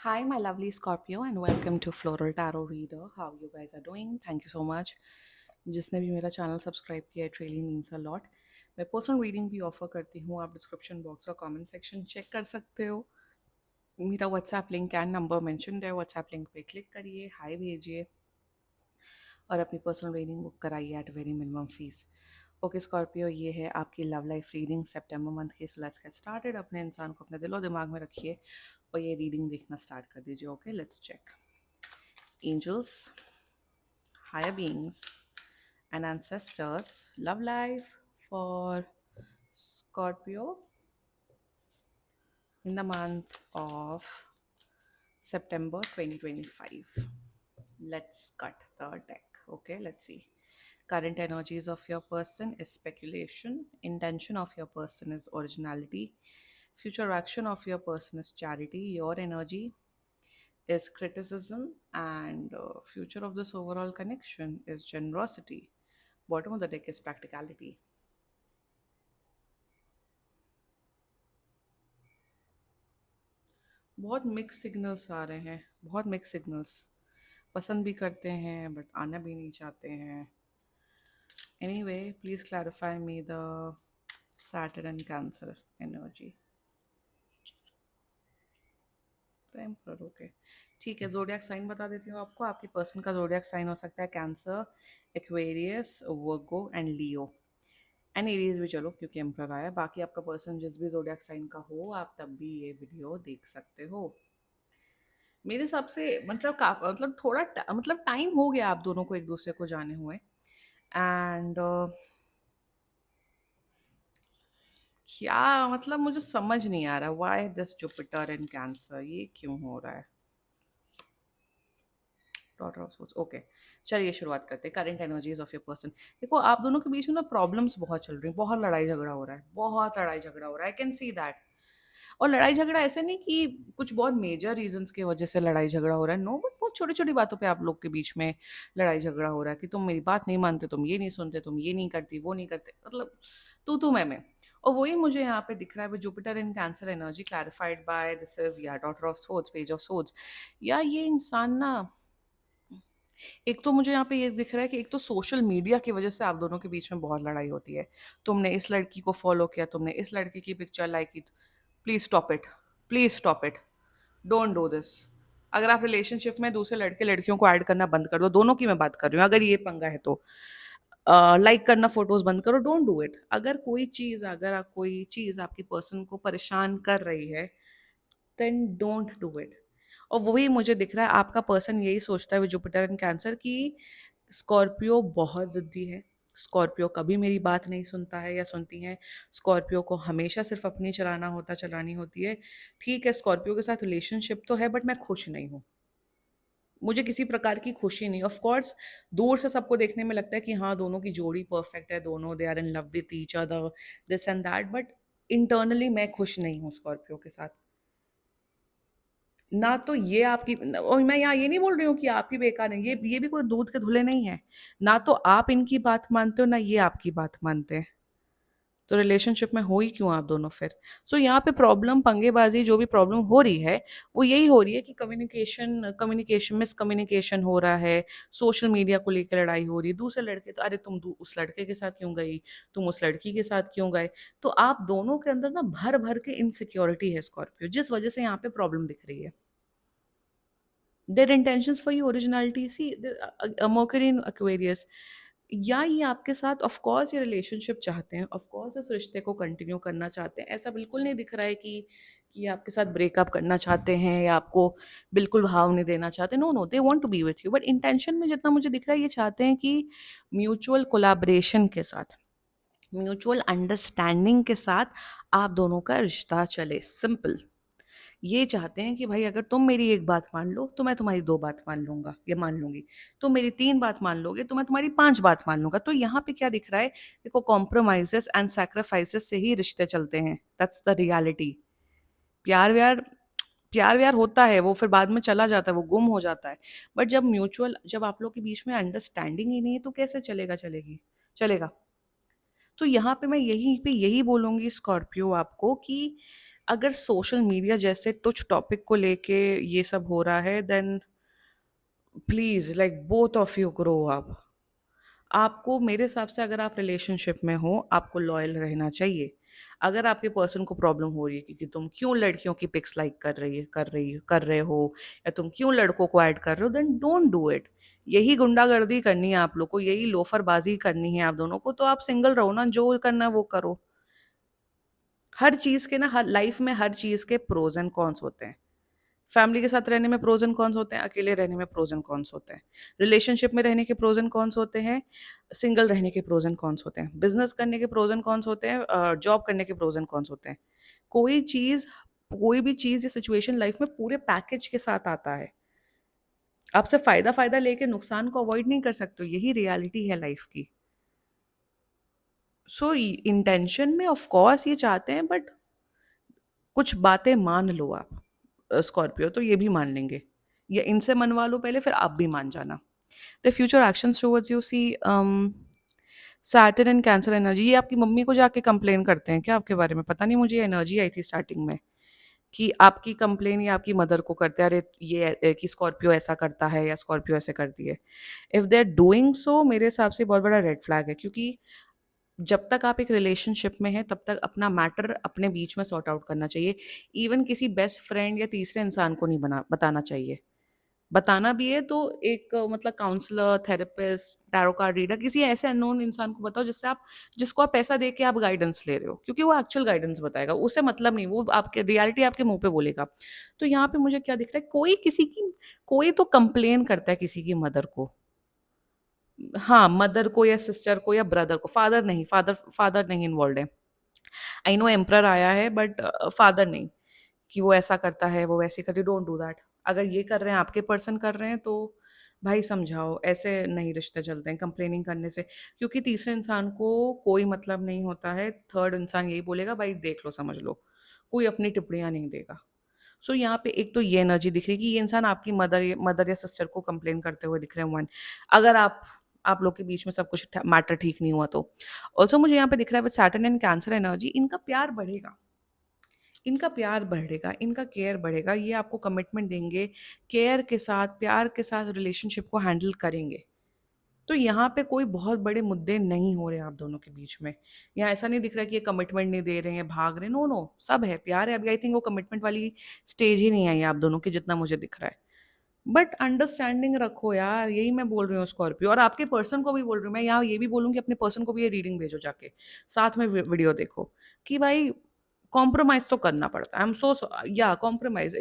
Hi, my lovely Scorpio, and welcome to Floral Tarot Reader. How you guys are doing? Thank you so much. जिसने भी मेरा channel subscribe किया है, it really means a lot. मैं personal reading भी offer करती हूँ. आप डिस्क्रिप्शन बॉक्स और कमेंट सेक्शन चेक कर सकते हो. मेरा WhatsApp link and number mentioned है. व्हाट्सएप लिंक पे क्लिक करिए, हाय भेजिए और अपनी पर्सनल रीडिंग बुक कराइए at very minimum fees. Okay Scorpio, ये है आपकी लव लाइफ रीडिंग सितंबर मंथ की. So let's get started. अपने इंसान को अपने दिलो दिमाग में रखिए और ये रीडिंग देखना स्टार्ट कर दीजिए. Okay, let's check. Angels, higher beings, and ancestors, love life for Scorpio in the month of September 2025. Let's cut the deck. Okay, let's see. Current energies of your person is speculation. Intention of your person is originality. Future action of your person is charity. Your energy is criticism, and future of this overall connection is generosity. Bottom of the deck is practicality. बहुत mix signals आ रहे हैं, बहुत mix signals. पसंद भी करते हैं but आना भी नहीं चाहते हैं. Anyway, please clarify me the Saturn and cancer energy. टेम्परर, ओके, ठीक है. जोडियाक साइन बता देती हूँ आपको. आपकी पर्सन का जोडियाक साइन हो सकता है cancer, Aquarius, Virgo and Leo and Aries भी चलो क्योंकि एम्पर आया. बाकी आपका पर्सन जिस भी जोडियाक साइन का हो, आप तब भी ये वीडियो देख सकते हो. मेरे हिसाब से मतलब मतलब थोड़ा मतलब टाइम हो गया आप दोनों को एक दूसरे को जाने हुए. एंड क्या मतलब मुझे समझ नहीं आ रहा why this Jupiter in cancer, ये क्यों हो रहा है. Daughter of source, okay. चलिए शुरुआत करते हैं. Current energies of your person. देखो, आप दोनों के बीच में ना प्रॉब्लम्स बहुत चल रही हैं. बहुत लड़ाई झगड़ा हो रहा है, बहुत लड़ाई झगड़ा हो रहा है. I can see that. और लड़ाई झगड़ा ऐसे नहीं कि कुछ बहुत मेजर रीजंस की वजह से लड़ाई झगड़ा हो रहा है. नो, बट बहुत छोटी छोटी बातों पे आप लोग के बीच में लड़ाई झगड़ा हो रहा है कि तुम मेरी बात नहीं मानते, तुम ये नहीं सुनते, तुम ये नहीं करती, वो नहीं करते. मतलब तू मैं. और वही मुझे यहाँ पे दिख रहा है. Jupiter in cancer energy clarified by this is या daughter of swords, page of swords. या ये इंसान ना, एक तो मुझे यहाँ पे ये दिख रहा है कि एक तो सोशल मीडिया की वजह से आप दोनों के बीच में बहुत लड़ाई होती है. तुमने इस लड़की को फॉलो किया, तुमने इस लड़की की पिक्चर लाइक की. Please stop it, please stop it, don't do this. अगर आप रिलेशनशिप में दूसरे लड़के लड़कियों को ऐड करना बंद कर दो, दोनों की मैं बात कर रही हूँ, अगर ये पंगा है तो लाइक करना फोटोज बंद करो. Don't do it. अगर कोई चीज आपकी पर्सन को परेशान कर रही है, देन डोंट डू इट. और वही मुझे दिख रहा है आपका पर्सन यही सोचता है विद जुपिटर एंड कैंसर कि स्कॉर्पियो बहुत जिद्दी है. स्कॉर्पियो कभी मेरी बात नहीं सुनता है या सुनती है. स्कॉर्पियो को हमेशा सिर्फ अपनी चलानी होती है. ठीक है, स्कॉर्पियो के साथ रिलेशनशिप तो है बट मैं खुश नहीं हूँ. मुझे किसी प्रकार की खुशी नहीं. ऑफ कोर्स दूर से सबको देखने में लगता है कि हाँ, दोनों की जोड़ी परफेक्ट है, दोनों they are in love with each other, this and that. But internally मैं खुश नहीं हूँ स्कॉर्पियो के साथ. ना तो ये आपकी, और मैं यहाँ ये नहीं बोल रही हूँ कि आप ही बेकार हैं. ये भी कोई दूध के धुले नहीं है. ना तो आप इनकी बात मानते हो, ना ये आपकी बात मानते हैं. तो रिलेशनशिप में हो ही क्यों आप दोनों फिर. सो यहाँ पे प्रॉब्लम, पंगेबाजी, जो भी प्रॉब्लम हो रही है वो यही हो रही है कि कम्युनिकेशन कम्युनिकेशन मिसकम्युनिकेशन हो रहा है. सोशल मीडिया को लेकर लड़ाई हो रही है. दूसरे लड़के तो, अरे तुम उस लड़के के साथ क्यों गई, तुम उस लड़की के साथ क्यों गए. तो आप दोनों के अंदर ना भर भर के इनसिक्योरिटी है स्कॉर्पियो, जिस वजह से यहाँ पे प्रॉब्लम दिख रही है. their intentions for you originality. See, a Mercury in Aquarius, या ये आपके साथ ऑफ कोर्स ये रिलेशनशिप चाहते हैं, ऑफ कोर्स इस रिश्ते को कंटिन्यू करना चाहते हैं. ऐसा बिल्कुल नहीं दिख रहा है कि ये आपके साथ ब्रेकअप करना चाहते हैं या आपको बिल्कुल भाव नहीं देना चाहते. No no, they want to be with you. But intention में जितना मुझे दिख रहा है, ये चाहते हैं कि म्यूचुअल कोलैबोरेशन के साथ, म्यूचुअल अंडरस्टैंडिंग के साथ आप दोनों का रिश्ता चले. सिंपल. ये चाहते हैं कि भाई अगर तुम मेरी एक बात मान लो तो मैं तुम्हारी दो बात मान लूंगा या मान लूंगी. तुम मेरी तीन बात मान लोगे तो मैं तुम्हारी पांच बात मान लूंगा. तो यहाँ पे क्या दिख रहा है, देखो, कॉम्प्रोमाइजेस एंड सैक्रिफाइसेस से ही रिश्ते चलते हैं. That's the reality. प्यार व्यार, प्यार व्यार होता है, वो फिर बाद में चला जाता है, वो गुम हो जाता है. बट जब आप लोग के बीच में अंडरस्टैंडिंग ही नहीं है तो कैसे चलेगा. तो यहाँ पे मैं यही बोलूंगी स्कॉर्पियो आपको कि अगर सोशल मीडिया जैसे तुच्छ टॉपिक को लेके ये सब हो रहा है, then please like both of you grow up. आपको मेरे हिसाब से अगर आप रिलेशनशिप में हो, आपको लॉयल रहना चाहिए। अगर आपके पर्सन को प्रॉब्लम हो रही है कि तुम क्यों लड़कियों की पिक्स लाइक कर रहे हो, या तुम क्यों लड़कों को ऐड कर रहे हो, देन डोंट डू इट। यही गुंडागर्दी करनी है आप लोग को, यही लोफरबाजी करनी है आप दोनों को, तो आप सिंगल रहो ना, जो करना है वो करो। हर चीज के ना, हर लाइफ में हर चीज के प्रोज एंड कॉन्स होते हैं। फैमिली के साथ रहने में प्रोज एंड कॉन्स होते हैं, अकेले रहने में प्रोज एंड कॉन्स होते हैं। रिलेशनशिप में रहने के प्रोज एंड कॉन्स होते हैं, सिंगल रहने के प्रोज एंड कॉन्स होते हैं, बिजनेस करने के प्रोज एंड कॉन्स होते हैं, जॉब करने के प्रोज एंड कॉन्स होते हैं। कोई चीज, कोई भी चीज या सिचुएशन लाइफ में पूरे पैकेज के साथ आता है। आप सिर्फ फायदा फायदा लेके नुकसान को अवॉइड नहीं कर सकते, यही रियलिटी है लाइफ की। सो इंटेंशन में ऑफ कोर्स ये चाहते हैं, बट कुछ बातें मान लो आप। स्कॉर्पियो तो ये भी मान लेंगे, या इनसे मनवा लो पहले, फिर आप भी मान जाना। The future actions towards you see, Saturn and cancer energy. ये आपकी मम्मी को जाके कंप्लेन करते हैं क्या आपके बारे में? पता नहीं, मुझे एनर्जी आई थी स्टार्टिंग में कि आपकी कंप्लेन या आपकी मदर को करते हैं, अरे ये कि स्कॉर्पियो ऐसा करता है या स्कॉर्पियो ऐसे करती है। If they are doing so, मेरे हिसाब से बहुत बड़ा रेड फ्लैग है, क्योंकि जब तक आप एक रिलेशनशिप में हैं तब तक अपना मैटर अपने बीच में सॉर्ट आउट करना चाहिए। इवन किसी बेस्ट फ्रेंड या तीसरे इंसान को नहीं बताना चाहिए। बताना भी है तो एक मतलब counsellor, therapist, tarot card reader, किसी ऐसे अननोन इंसान को बताओ जिसको आप पैसा दे के आप गाइडेंस ले रहे हो, क्योंकि वो एक्चुअल गाइडेंस बताएगा, उससे मतलब नहीं, वो आपके रियलिटी आपके मुंह पे बोलेगा। तो यहाँ पे मुझे क्या दिख रहा है, कोई तो कंप्लेन करता है किसी की मदर को। हाँ, मदर को या सिस्टर को या ब्रदर को, फादर नहीं इन्वॉल्व है। आई नो एम्परर आया है, बट फादर नहीं, कि वो ऐसा करता है, वो वैसे करती, डोंट डू दैट। अगर ये कर रहे हैं, आपके पर्सन कर रहे हैं, तो भाई समझाओ, ऐसे नहीं रिश्ते चलते हैं कंप्लेनिंग करने से। क्योंकि तीसरे इंसान को कोई मतलब नहीं होता है, थर्ड इंसान यही बोलेगा, भाई देख लो समझ लो, कोई अपनी टिप्पणियां नहीं देगा। सो यहाँ पे एक तो ये एनर्जी दिख रही है कि ये इंसान आपकी मदर या सिस्टर को कंप्लेन करते हुए दिख रहे हैं, वन। अगर आप लोग के बीच में सब कुछ मैटर ठीक नहीं हुआ तो। ऑल्सो मुझे यहाँ पे दिख रहा है with Saturn and cancer energy, इनका प्यार बढ़ेगा, इनका प्यार बढ़ेगा, इनका केयर बढ़ेगा, ये आपको कमिटमेंट देंगे, केयर के साथ, प्यार के साथ रिलेशनशिप को हैंडल करेंगे। तो यहाँ पे कोई बहुत बड़े मुद्दे नहीं हो रहे आप दोनों के बीच में। यहाँ ऐसा नहीं दिख रहा कि ये कमिटमेंट नहीं दे रहे हैं, भाग रहे हैं, नो नो, सब है, प्यार है। अभी आई थिंक वो कमिटमेंट वाली स्टेज ही नहीं आई है आप दोनों की, जितना मुझे दिख रहा है। बट अंडरस्टैंडिंग रखो यार, यही मैं बोल रही हूँ स्कॉर्पियो, और आपके पर्सन को भी बोल रही हूँ मैं, यहाँ ये भी बोलूँगी अपने पर्सन को भी, ये रीडिंग भेजो जाके, साथ में वीडियो देखो, कि भाई कॉम्प्रोमाइज तो करना पड़ता है। आई एम सो, या compromise,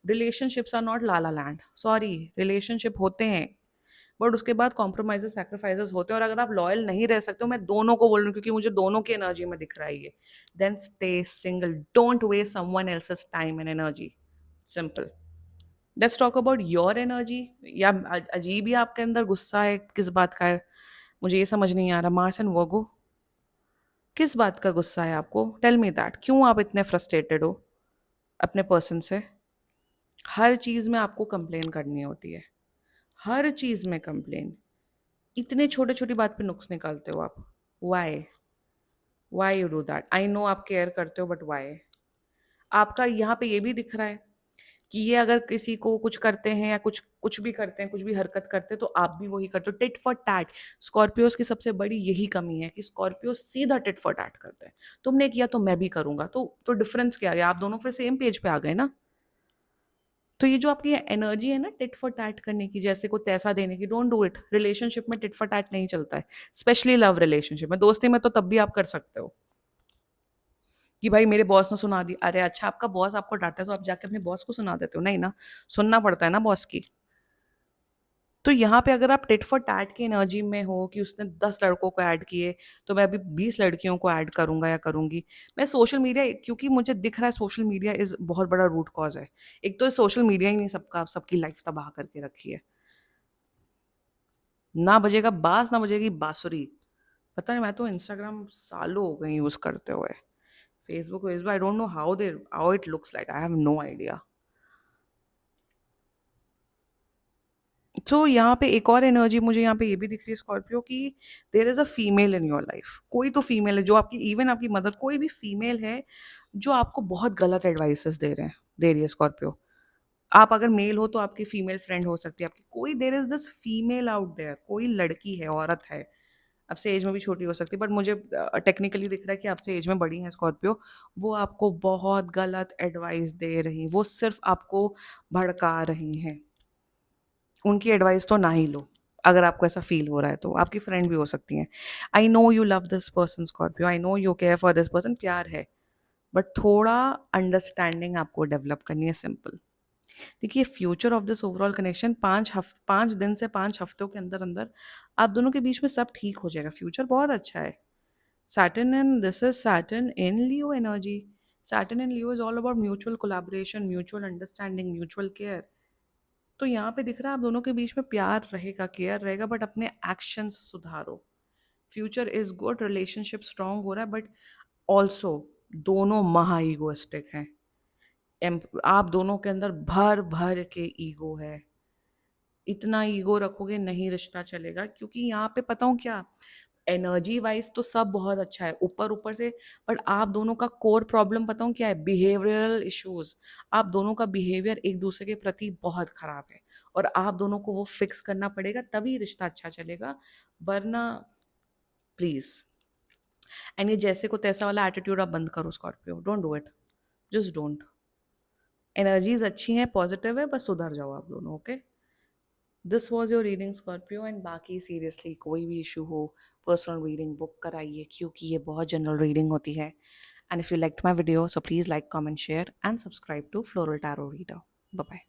relationships are not La La Land, sorry, relationship होते हैं, बट उसके बाद कॉम्प्रोमाइजेस, सैक्रिफाइसेस होते हैं। और अगर आप लॉयल नहीं रह सकते हो, मैं दोनों को बोल रही हूँ क्योंकि मुझे दोनों की एनर्जी में दिख रहा है ये, then stay single, don't waste someone else's time and energy, simple. Let's talk about your energy. या अजीब ही आपके अंदर गुस्सा है, किस बात का है मुझे ये समझ नहीं आ रहा। मार्स एंड वर्गो, किस बात का गुस्सा है आपको? टेल मी दैट, क्यों आप इतने फ्रस्ट्रेटेड हो अपने पर्सन से? हर चीज में आपको कंप्लेन करनी होती है, हर चीज में कंप्लेन, इतने छोटे छोटी बात पे नुक्स निकालते हो आप। Why? Why you do that? I know आप केयर करते हो, बट वाई? आपका यहाँ पे ये भी दिख रहा है कि ये अगर किसी को कुछ करते हैं या कुछ कुछ भी करते हैं, कुछ भी हरकत करते हैं, तो आप भी वही करते हो, टिट फॉर टैट। स्कॉर्पियोज की सबसे बड़ी यही कमी है कि स्कॉर्पियो सीधा टिट फॉर टैट करते हैं। तुमने किया तो मैं भी करूंगा, तो डिफरेंस क्या गया? आप दोनों फिर सेम पेज पे आ गए ना। तो ये जो आपकी एनर्जी है ना टिट फॉर टैट करने की, जैसे को तैसा देने की, डोंट डू इट। रिलेशनशिप में टिट फॉर टैट नहीं चलता है, स्पेशली लव रिलेशनशिप में। दोस्ती में तो तब भी आप कर सकते हो कि भाई मेरे बॉस ने सुना दी, अरे अच्छा, आपका बॉस आपको डांटता है तो आप जाके अपने बॉस को सुना देते हो? नहीं ना, सुनना पड़ता है ना बॉस की। तो यहाँ पे अगर आप टिट फॉर टैट की एनर्जी में हो कि उसने 10 लड़कों को ऐड किए, तो मैं अभी 20 लड़कियों को ऐड करूंगा या करूंगी। मैं सोशल मीडिया, क्योंकि मुझे दिख रहा है सोशल मीडिया इज बहुत बड़ा रूट कॉज है। एक तो सोशल मीडिया ही नहीं सबका सबकी लाइफ तबाह करके रखी है। ना बजेगा बास, ना बजेगी बांसुरी। पता नहीं, मैं तो इंस्टाग्राम सालों हो गए यूज करते हुए। फेसबुक वेसबुक, I don't know how it looks like, I have no idea. So यहाँ पे एक और एनर्जी मुझे यहाँ पे ये भी दिख रही है स्कॉर्पियो की, there is a female in your life. कोई तो फीमेल है जो आपकी, इवन आपकी मदर, कोई भी फीमेल है जो आपको बहुत गलत एडवाइसेस दे रही है स्कॉर्पियो। आप अगर मेल हो तो आपकी फीमेल फ्रेंड हो सकती है आपकी, कोई there is this female out there, कोई लड़की है, औरत है, आपसे एज में भी छोटी हो सकती है, बट मुझे टेक्निकली दिख रहा है कि आपसे एज में बड़ी हैं स्कॉर्पियो। वो आपको बहुत गलत एडवाइस दे रही, वो सिर्फ आपको भड़का रही हैं। उनकी एडवाइस तो ना ही लो, अगर आपको ऐसा फील हो रहा है तो। आपकी फ्रेंड भी हो सकती हैं। I know you love this person Scorpio, I know you care for this person, प्यार है, बट थोड़ा अंडरस्टैंडिंग आपको डेवलप करनी है, सिंपल। देखिए, future of this overall connection 5 दिन से 5 हफ्तों के अंदर अंदर आप दोनों के बीच में सब ठीक हो जाएगा। फ्यूचर बहुत अच्छा है। Saturn and this is Saturn in Leo energy. Saturn in Leo is all about mutual collaboration, mutual understanding, mutual care. तो यहाँ पे दिख रहा है आप दोनों के बीच में प्यार रहेगा, केयर रहेगा, बट अपने एक्शंस सुधारो। Future is good, relationship strong हो रहा है, बट ऑल्सो दोनों महा ईगोइस्टिक हैं। आप दोनों के अंदर भर भर के ईगो है। इतना ईगो रखोगे नहीं, रिश्ता चलेगा। क्योंकि यहाँ पे पता हूँ क्या, एनर्जी वाइज तो सब बहुत अच्छा है ऊपर ऊपर से, बट आप दोनों का कोर प्रॉब्लम पता हूँ क्या है, बिहेवियरल इश्यूज। आप दोनों का बिहेवियर एक दूसरे के प्रति बहुत खराब है, और आप दोनों को वो फिक्स करना पड़ेगा, तभी रिश्ता अच्छा चलेगा, वरना प्लीज। एंड ये जैसे को तैसा वाला एटीट्यूड आप बंद करो Scorpio, don't do it, just don't. Energies अच्छी हैं, पॉजिटिव है, बस सुधर जाओ आप दोनों, okay. This was your reading Scorpio. And बाकी सीरियसली कोई भी इशू हो, पर्सनल रीडिंग बुक कराइए, क्योंकि ये बहुत जनरल रीडिंग होती है। And if you liked my video, so please like, comment, share and subscribe to Floral Tarot Reader. Bye bye.